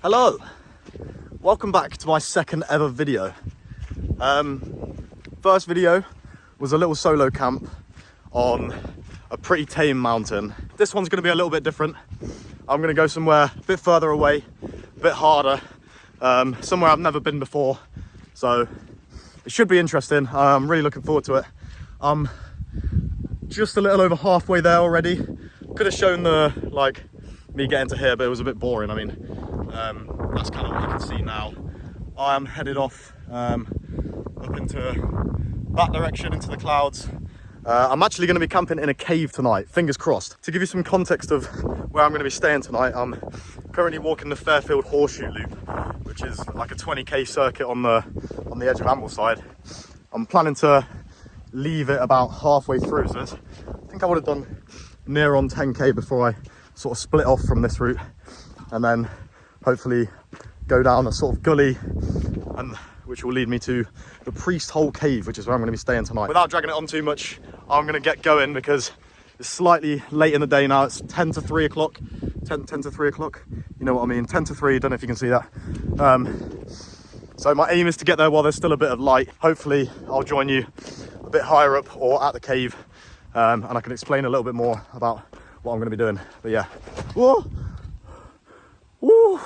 Hello, welcome back to my second ever video. First video was a little solo camp on a pretty tame mountain. This one's going to be a little bit different. I'm going to go somewhere a bit further away, a bit harder, somewhere I've never been before. So it should be interesting. I'm really looking forward to it. I'm just a little over halfway there already. Could have shown me getting to here, but it was a bit boring. I mean, that's kind of what you can see now. I am headed off up into that direction, into the clouds. I'm actually going to be camping in a cave tonight, fingers crossed. To give you some context of where I'm going to be staying tonight, I'm currently walking the Fairfield Horseshoe Loop, which is like a 20k circuit on the edge of Ambleside. I'm planning to leave it about halfway through, so I think I would have done near on 10k before I sort of split off from this route, and then hopefully go down a sort of gully, and which will lead me to the Priest Hole Cave, which is where I'm going to be staying tonight. Without dragging it on too much, I'm going to get going because it's slightly late in the day now. It's 10 to 3 o'clock. 10 to 3 o'clock. You know what I mean? 10 to 3. Don't know if you can see that. So my aim is to get there while there's still a bit of light. Hopefully I'll join you a bit higher up or at the cave, and I can explain a little bit more about what I'm going to be doing. But yeah. Whoa! Woo!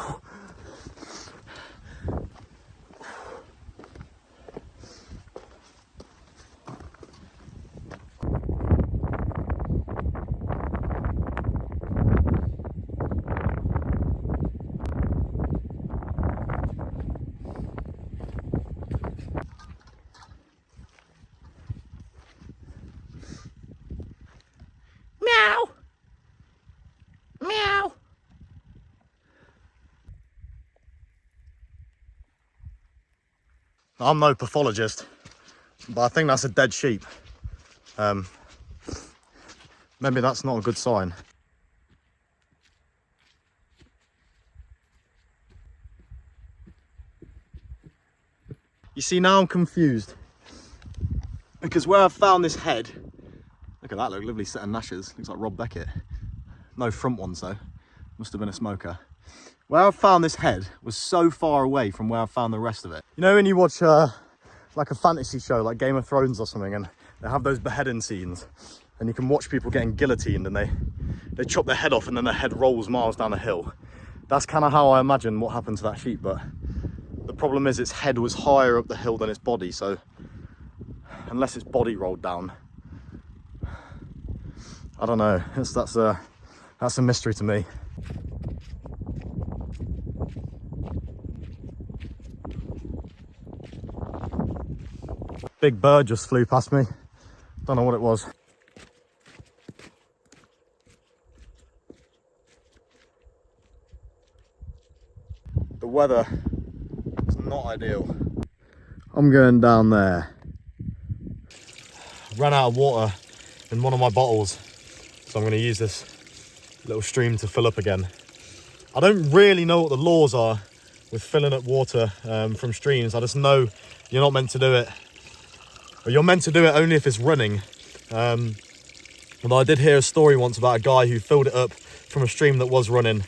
I'm no pathologist, but I think that's a dead sheep. Maybe that's not a good sign. You see, now I'm confused, because where I've found this head, look at that, look, lovely set of gnashes, looks like Rob Beckett. No front ones though, must have been a smoker. Where I found this head was so far away from where I found the rest of it. You know when you watch like a fantasy show like Game of Thrones or something, and they have those beheading scenes, and you can watch people getting guillotined and they chop their head off and then their head rolls miles down a hill. That's kind of how I imagine what happened to that sheep, but the problem is its head was higher up the hill than its body, so unless its body rolled down, I don't know. That's a mystery to me. Big bird just flew past me. Don't know what it was. The weather is not ideal. I'm going down there. Ran out of water in one of my bottles, so I'm going to use this little stream to fill up again. I don't really know what the laws are with filling up water from streams. I just know you're not meant to do it. But you're meant to do it only if it's running. Although I did hear a story once about a guy who filled it up from a stream that was running,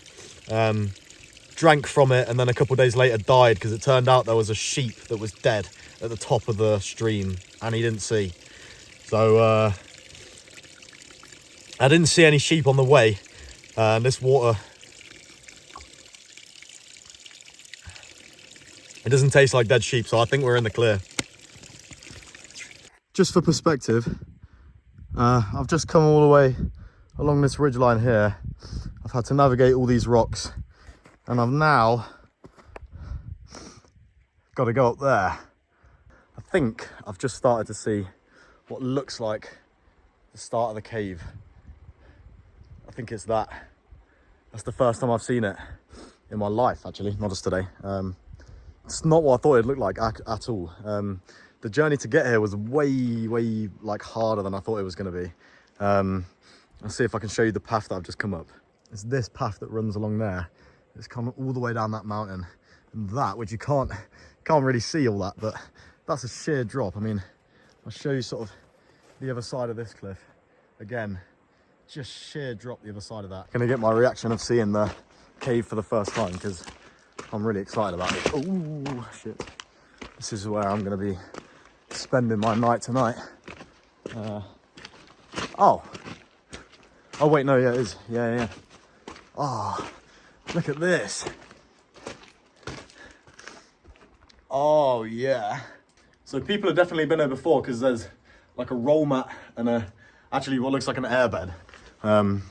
drank from it, and then a couple of days later died because it turned out there was a sheep that was dead at the top of the stream and he didn't see. So I didn't see any sheep on the way, and this water, it doesn't taste like dead sheep, so I think we're in the clear. Just for perspective, I've just come all the way along this ridgeline here. I've had to navigate all these rocks, and I've now got to go up there. I think I've just started to see what looks like the start of the cave. I think it's that. That's the first time I've seen it in my life, actually, not just today. It's not what I thought it'd look like at all. The journey to get here was way like harder than I thought it was going to be. I'll see if I can show you the path that I've just come up. It's this path that runs along there. It's come all the way down that mountain, and that, which you can't really see all that, but that's a sheer drop. I mean, I'll show you sort of the other side of this cliff. Again, just sheer drop the other side of that. Gonna get my reaction of seeing the cave for the first time, because I'm really excited about it. Oh, shit. This is where I'm going to be spending my night tonight. Oh, wait, no, yeah, it is. Yeah. Oh, look at this. Oh, yeah. So people have definitely been here before because there's like a roll mat and actually what looks like an airbed.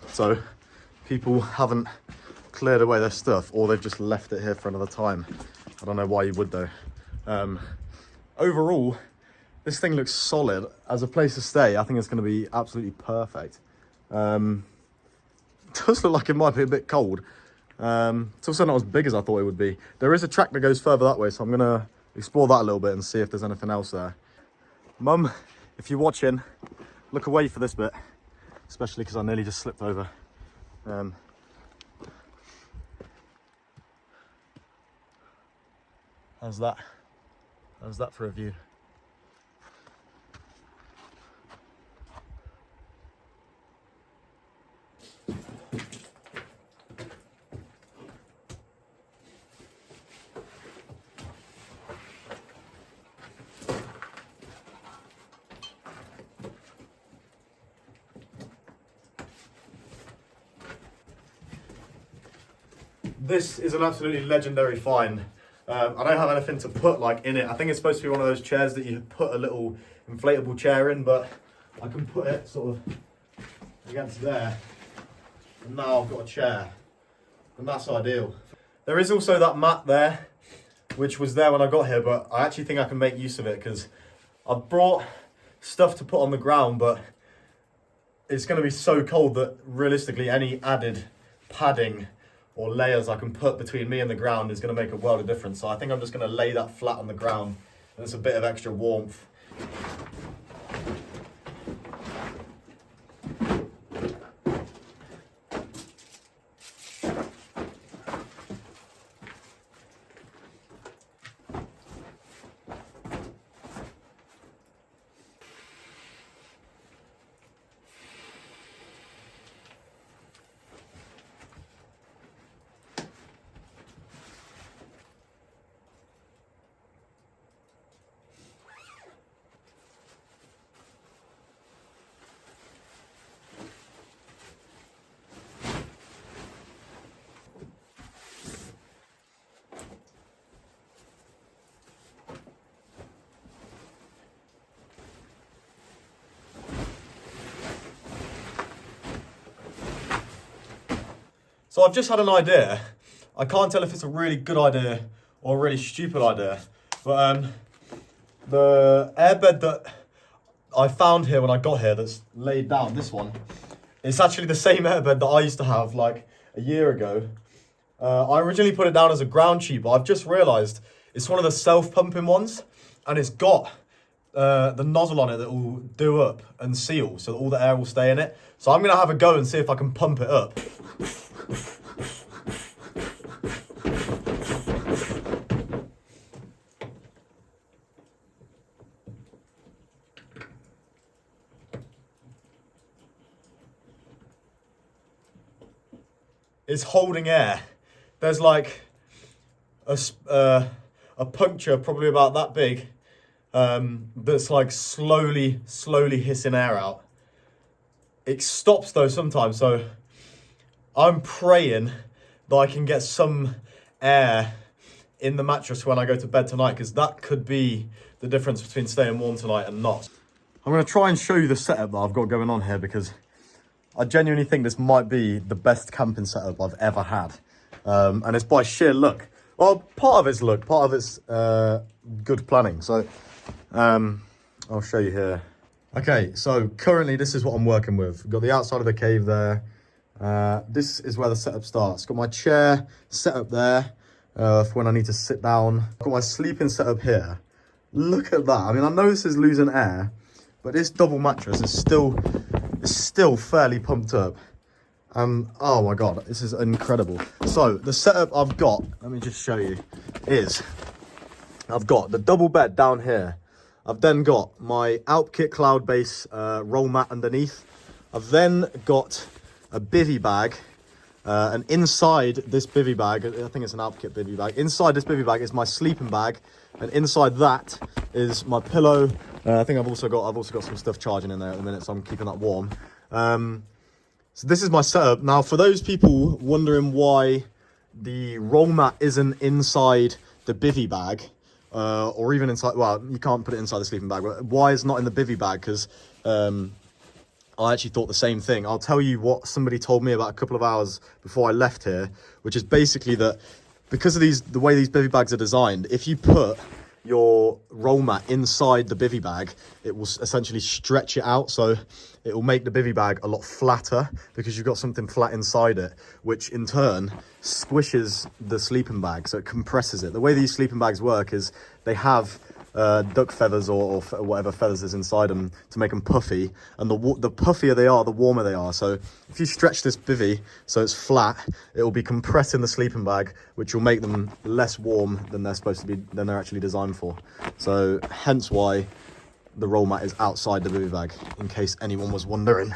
So people haven't cleared away their stuff, or they've just left it here for another time. I don't know why you would though. Overall, this thing looks solid. As a place to stay, I think it's going to be absolutely perfect. It does look like it might be a bit cold. It's also not as big as I thought it would be. There is a track that goes further that way, so I'm going to explore that a little bit and see if there's anything else there. Mum, if you're watching, look away for this bit, especially because I nearly just slipped over. How's that? How's that for a view? This is an absolutely legendary find. I don't have anything to put like in it. I think it's supposed to be one of those chairs that you put a little inflatable chair in, but I can put it sort of against there. And now I've got a chair, and that's ideal. There is also that mat there, which was there when I got here, but I actually think I can make use of it because I've brought stuff to put on the ground, but it's going to be so cold that realistically any added padding or layers I can put between me and the ground is going to make a world of difference. So I think I'm just going to lay that flat on the ground, and it's a bit of extra warmth. So I've just had an idea. I can't tell if it's a really good idea or a really stupid idea. But the airbed that I found here when I got here that's laid down, this one, it's actually the same airbed that I used to have like a year ago. I originally put it down as a ground sheet, but I've just realised it's one of the self-pumping ones, and it's got the nozzle on it that will do up and seal so that all the air will stay in it. So I'm going to have a go and see if I can pump it up. It's holding air. There's like a puncture probably about that big that's like slowly hissing air out. It stops though sometimes, so I'm praying that I can get some air in the mattress when I go to bed tonight, because that could be the difference between staying warm tonight and not. I'm going to try and show you the setup that I've got going on here, because I genuinely think this might be the best camping setup I've ever had. And it's by sheer luck. Well, part of it's luck, part of it's good planning. So I'll show you here. Okay, so currently this is what I'm working with. Got the outside of the cave there. This is where the setup starts. Got my chair set up there for when I need to sit down. Got my sleeping setup here. Look at that. I mean, I know this is losing air, but this double mattress is still fairly pumped up. Oh my God, this is incredible. So the setup I've got, let me just show you, is I've got the double bed down here. I've then got my Alpkit Cloud Base roll mat underneath. I've then got a bivy bag And inside this bivy bag, I think it's an Alpkit bivy bag. Inside this bivy bag is my sleeping bag, and inside that is my pillow. I think I've also got some stuff charging in there at the minute, so I'm keeping that warm. So this is my setup. Now, for those people wondering why the roll mat isn't inside the bivy bag, or even inside, well, you can't put it inside the sleeping bag, but why it's not in the bivy bag? Because I actually thought the same thing. I'll tell you what somebody told me about a couple of hours before I left here, which is basically that because of the way these bivy bags are designed, if you put your roll mat inside the bivy bag, it will essentially stretch it out, so it will make the bivy bag a lot flatter because you've got something flat inside it, which in turn squishes the sleeping bag, so it compresses it. The way these sleeping bags work is they have duck feathers or whatever feathers is inside them to make them puffy, and the puffier they are, the warmer they are. So if you stretch this bivy so it's flat, it will be compressing the sleeping bag, which will make them less warm than they're actually designed for. So hence why the roll mat is outside the bivy bag, in case anyone was wondering.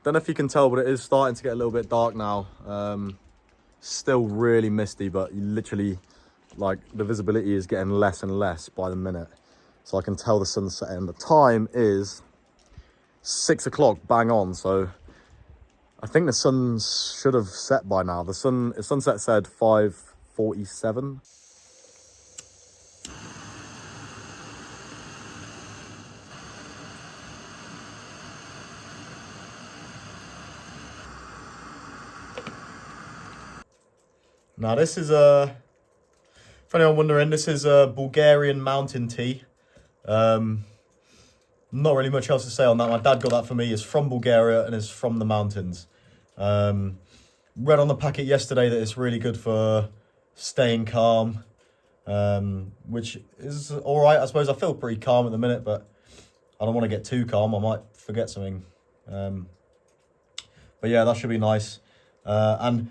Don't know if you can tell, but it is starting to get a little bit dark now. Still really misty, but you literally, like, the visibility is getting less and less by the minute. So I can tell the sun's setting. The time is 6 o'clock, bang on. So I think the sun should have set by now. The sunset said 5:47. Now this is for anyone wondering, this is a Bulgarian mountain tea. Not really much else to say on that. My dad got that for me. It's from Bulgaria and it's from the mountains. Read on the packet yesterday that it's really good for staying calm, which is all right. I suppose I feel pretty calm at the minute, but I don't want to get too calm. I might forget something. But yeah, that should be nice. And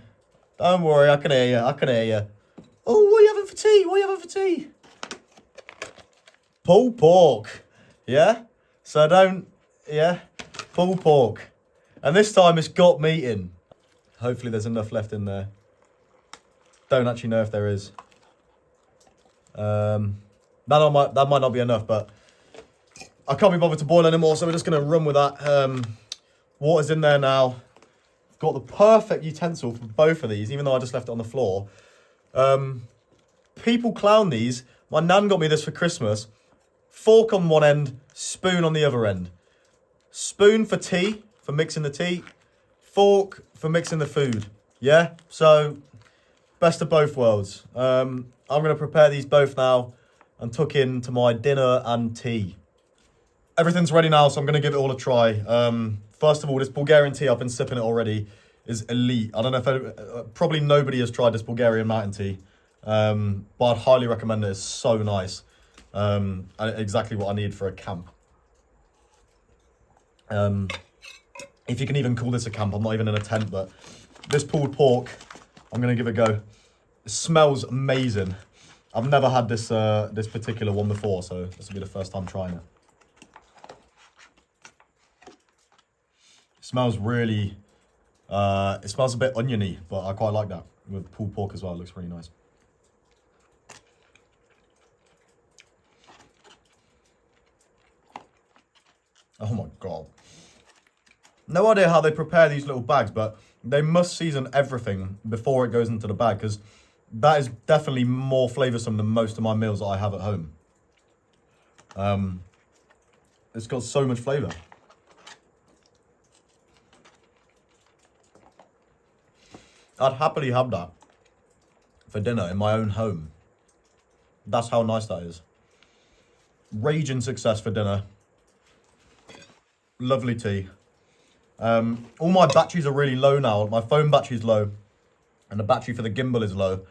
don't worry, I can hear you. Oh, what are you having for tea? Pulled pork. Yeah? So pulled pork. And this time it's got meat in. Hopefully there's enough left in there. Don't actually know if there is. That might not be enough, but I can't be bothered to boil anymore, so we're just going to run with that. Water's in there now. Got the perfect utensil for both of these, even though I just left it on the floor. People clown these. My nan got me this for Christmas. Fork on one end, spoon on the other end. Spoon for tea, for mixing the tea. Fork for mixing the food. Yeah? So, best of both worlds. I'm going to prepare these both now and tuck into my dinner and tea. Everything's ready now, so I'm going to give it all a try. First of all, this Bulgarian tea, I've been sipping it already, is elite. I don't know if probably nobody has tried this Bulgarian mountain tea, but I'd highly recommend it. It's so nice. And exactly what I need for a camp. If you can even call this a camp, I'm not even in a tent, but this pulled pork, I'm going to give it a go. It smells amazing. I've never had this particular one before, so this will be the first time trying it. It smells really, it smells a bit oniony, but I quite like that with pulled pork as well. It looks really nice. Oh my God. No idea how they prepare these little bags, but they must season everything before it goes into the bag, because that is definitely more flavoursome than most of my meals that I have at home. It's got so much flavour. I'd happily have that for dinner in my own home. That's how nice that is. Raging success for dinner. Lovely tea. All my batteries are really low now. My phone battery's low and the battery for the gimbal is low.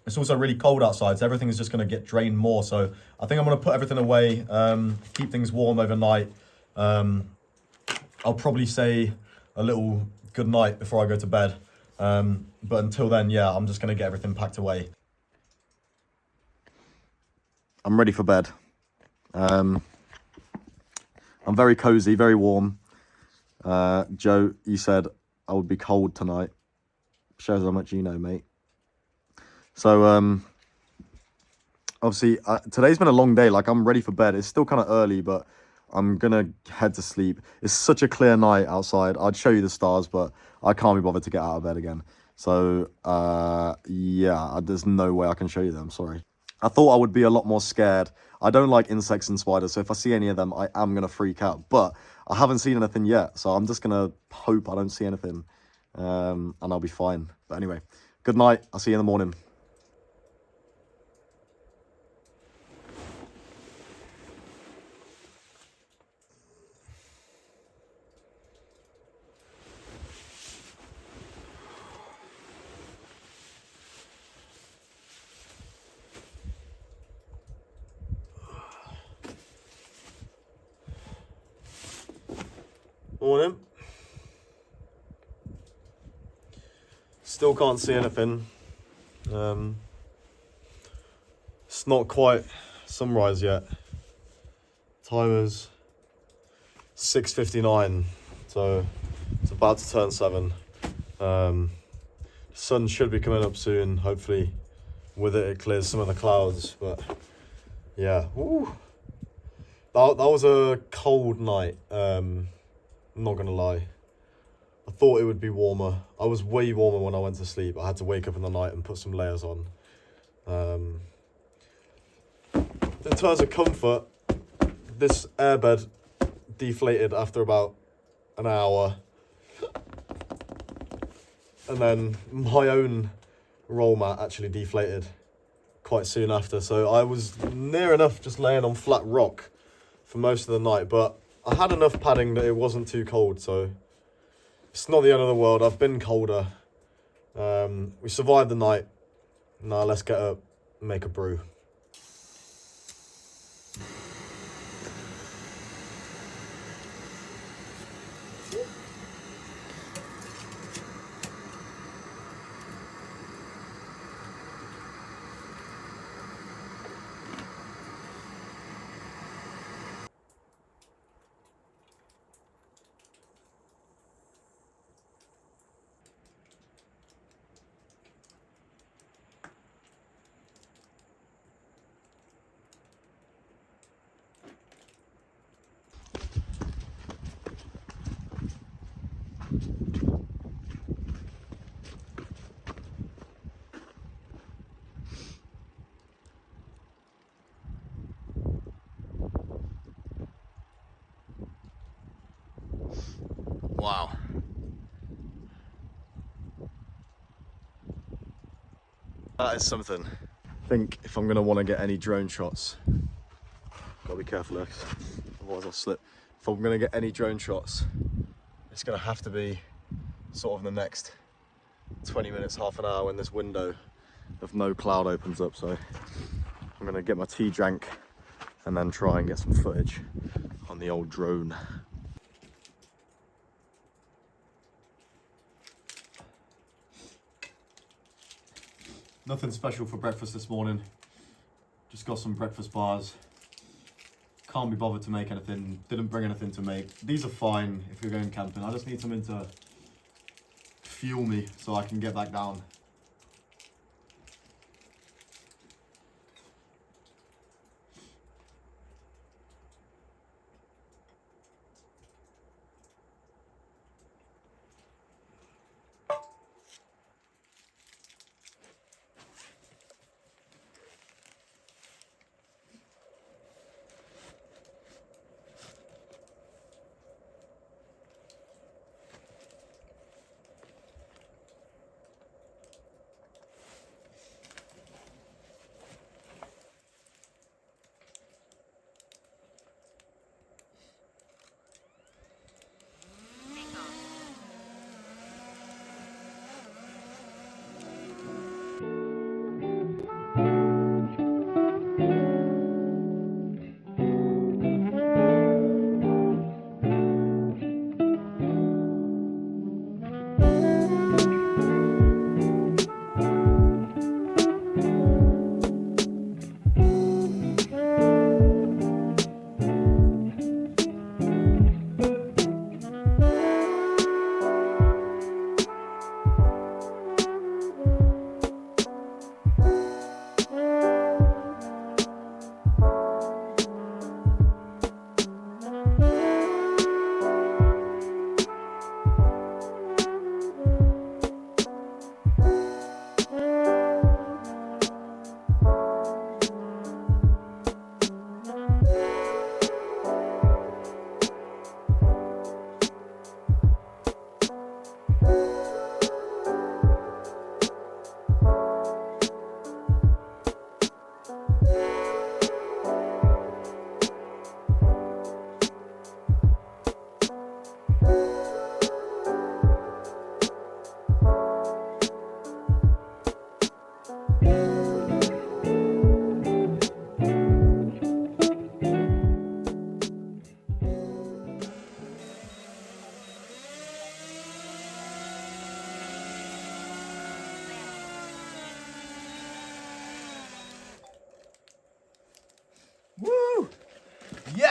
It's also really cold outside, so everything is just going to get drained more. So I think I'm going to put everything away, keep things warm overnight. I'll probably say a little good night before I go to bed. But until then, yeah, I'm just going to get everything packed away. I'm ready for bed. I'm very cozy, very warm. Joe, you said I would be cold tonight. Shows how much you know, mate. So, obviously, today's been a long day. Like, I'm ready for bed. It's still kind of early, but I'm gonna head to sleep. It's such a clear night outside. I'd show you the stars, but I can't be bothered to get out of bed again. So, yeah, there's no way I can show you them. Sorry. I thought I would be a lot more scared. I don't like insects and spiders, so if I see any of them, I am gonna freak out. But I haven't seen anything yet, so I'm just gonna hope I don't see anything, and I'll be fine. But anyway, good night. I'll see you in the morning. Morning. Still can't see anything. It's not quite sunrise yet. Time is 6:59, so it's about to turn 7. Sun should be coming up soon. Hopefully, with it clears some of the clouds. But yeah, woo. That was a cold night. I'm not gonna lie. I thought it would be warmer. I was way warmer when I went to sleep. I had to wake up in the night and put some layers on. In terms of comfort, this airbed deflated after about an hour. And then my own roll mat actually deflated quite soon after. So I was near enough just laying on flat rock for most of the night. But I had enough padding that it wasn't too cold, so it's not the end of the world. I've been colder. We survived the night. Now let's get up and make a brew. Wow. That is something. I think if I'm going to want to get any drone shots, gotta be careful there, otherwise I'll slip. If I'm going to get any drone shots, it's going to have to be sort of in the next 20 minutes, half an hour when this window of no cloud opens up. So I'm going to get my tea drank and then try and get some footage on the old drone. Nothing special for breakfast this morning. Just got some breakfast bars. Can't be bothered to make anything. Didn't bring anything to make. These are fine if you're going camping. I just need something to fuel me so I can get back down.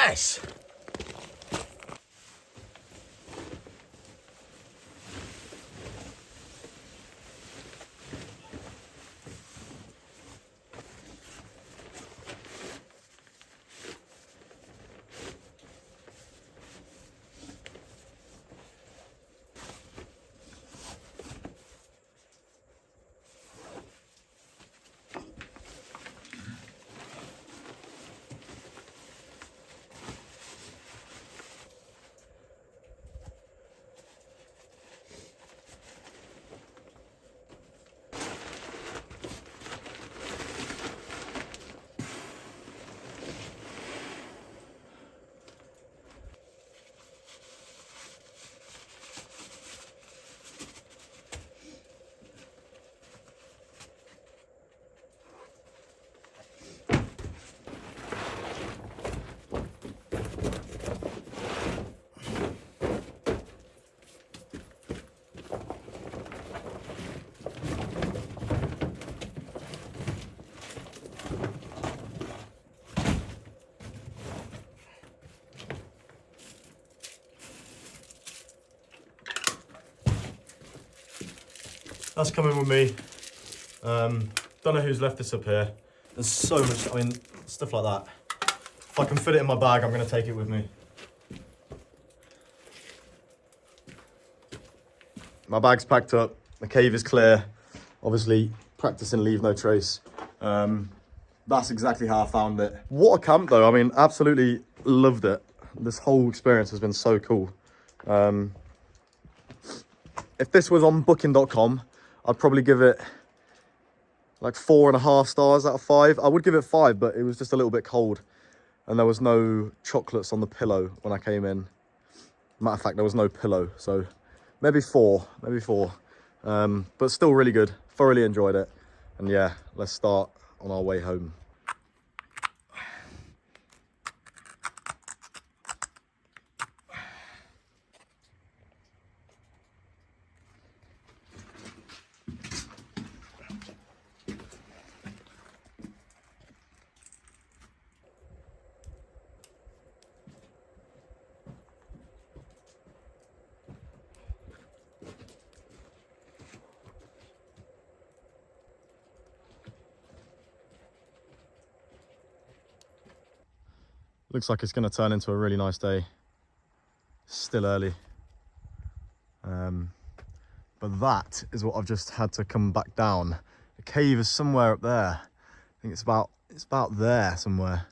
Yes! That's coming with me. Don't know who's left this up here. There's so much, I mean, stuff like that. If I can fit it in my bag, I'm gonna take it with me. My bag's packed up, the cave is clear. Obviously, practice and leave no trace. That's exactly how I found it. What a camp though, I mean, absolutely loved it. This whole experience has been so cool. If this was on booking.com, I'd probably give it like 4.5 stars out of 5. I would give it 5, but it was just a little bit cold. And there was no chocolates on the pillow when I came in. Matter of fact, there was no pillow. So maybe 4, maybe 4. But still really good. Thoroughly enjoyed it. And yeah, let's start on our way home. Looks like it's going to turn into a really nice day. Still early. But that is what I've just had to come back down. The cave is somewhere up there. I think it's about there somewhere.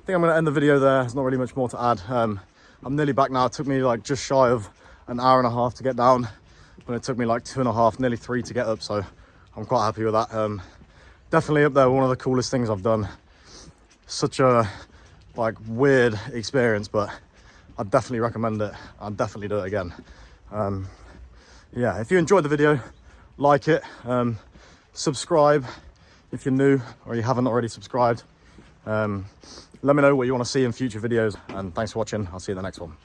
I think I'm going to end the video there. There's not really much more to add. I'm nearly back now. It took me like just shy of an hour and a half to get down, but it took me like 2.5, nearly 3 to get up. So I'm quite happy with that. Definitely up there, one of the coolest things I've done. Such a like weird experience, but I'd definitely recommend it. I'd definitely do it again. Yeah, if you enjoyed the video, like it, subscribe if you're new or you haven't already subscribed. Let me know what you want to see in future videos, and thanks for watching. I'll see you in the next one.